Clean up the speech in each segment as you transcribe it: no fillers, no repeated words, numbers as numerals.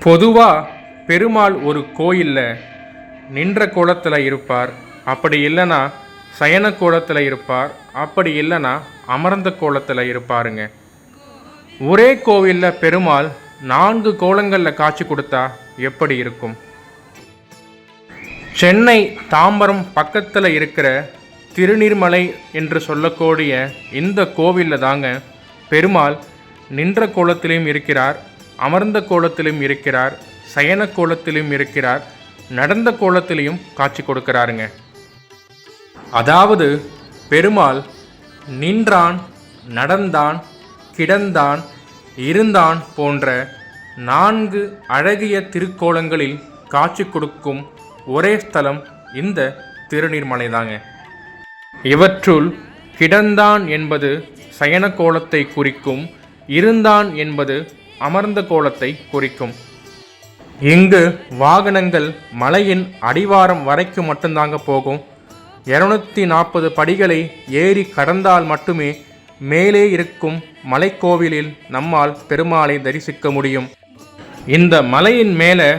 பொதுவாக பெருமாள் ஒரு கோயிலில் நின்ற கோலத்தில் இருப்பார், அப்படி இல்லைன்னா சயன கோலத்தில் இருப்பார், அப்படி இல்லைன்னா அமர்ந்த கோலத்தில் இருப்பாருங்க. ஒரே கோவிலில் பெருமாள் 4 கோலங்களில் காட்சி கொடுத்தா எப்படி இருக்கும்? சென்னை தாம்பரம் பக்கத்தில் இருக்கிற திருநீர்மலை என்று சொல்லக்கூடிய இந்த கோவிலில் தாங்க பெருமாள் நின்ற கோலத்திலும் இருக்கிறார், அமர்ந்த கோலத்திலும் இருக்கிறார், சயன கோலத்திலும் இருக்கிறார், நடந்த கோலத்திலையும் காட்சி கொடுக்கிறாருங்க. அதாவது பெருமாள் நின்றான், நடந்தான், கிடந்தான், இருந்தான் போன்ற 4 அழகிய திருக்கோலங்களில் காட்சி கொடுக்கும் ஒரே ஸ்தலம் இந்த திருநீர்மலை தாங்க. இவற்றுள் கிடந்தான் என்பது சயன கோலத்தை குறிக்கும், இருந்தான் என்பது அமர்ந்த கோலத்தை குறிக்கும். இங்கு வாகனங்கள் மலையின் அடிவாரம் வரைக்கும் மட்டும்தாங்க போகும். 240 படிகளை ஏறி கடந்தால் மட்டுமே மேலே இருக்கும் மலைக்கோவிலில் நம்மால் பெருமாளை தரிசிக்க முடியும். இந்த மலையின் மேலே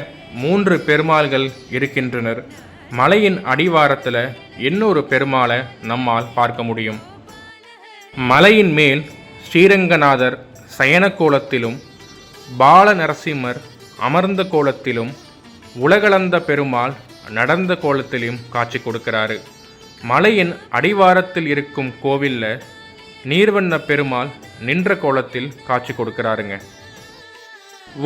3 பெருமாள்கள் இருக்கின்றனர். மலையின் அடிவாரத்தில் இன்னொரு பெருமாளை நம்மால் பார்க்க முடியும். மலையின் மேல் ஸ்ரீரங்கநாதர் சயன கோலத்திலும், பால நரசிம்மர் அமர்ந்த கோலத்திலும், உலகளந்த பெருமாள் நடந்த கோலத்திலும் காட்சி கொடுக்கிறாரு. மலையின் அடிவாரத்தில் இருக்கும் கோவிலில் நீர்வண்ண பெருமாள் நின்ற கோலத்தில் காட்சி கொடுக்கிறாருங்க.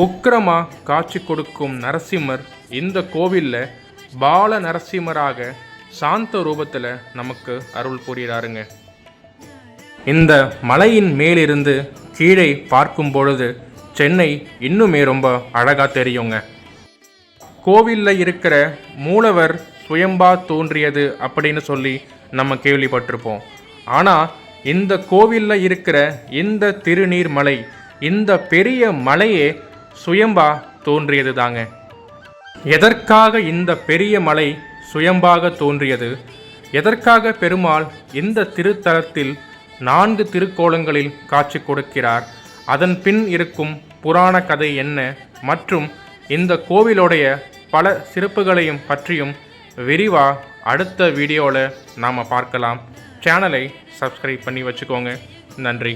உக்கிரமா காட்சி கொடுக்கும் நரசிம்மர் இந்த கோவிலில் பால நரசிம்மராக சாந்த ரூபத்தில் நமக்கு அருள் புரிகிறாருங்க. இந்த மலையின் மேலிருந்து கீழே பார்க்கும் பொழுது சென்னை இன்னுமே ரொம்ப அழகாக தெரியுங்க. கோவிலில் இருக்கிற மூலவர் சுயம்பா தோன்றியது அப்படின்னு சொல்லி நம்ம கேள்விப்பட்டிருப்போம். ஆனால் இந்த கோவிலில் இருக்கிற இந்த திருநீர்மலை, இந்த பெரிய மலையே சுயம்பா தோன்றியது தாங்க. எதற்காக இந்த பெரிய மலை சுயம்பாக தோன்றியது? எதற்காக பெருமாள் இந்த திருத்தலத்தில் 4 திருக்கோலங்களில் காட்சி கொடுக்கிறார்? அதன் பின் இருக்கும் புராண கதை என்ன? மற்றும் இந்த கோவிலுடைய பல சிறப்புகளையும் பற்றியும் விரிவாக அடுத்த வீடியோவில் நாம் பார்க்கலாம். சேனலை சப்ஸ்கிரைப் பண்ணி வச்சுக்கோங்க. நன்றி.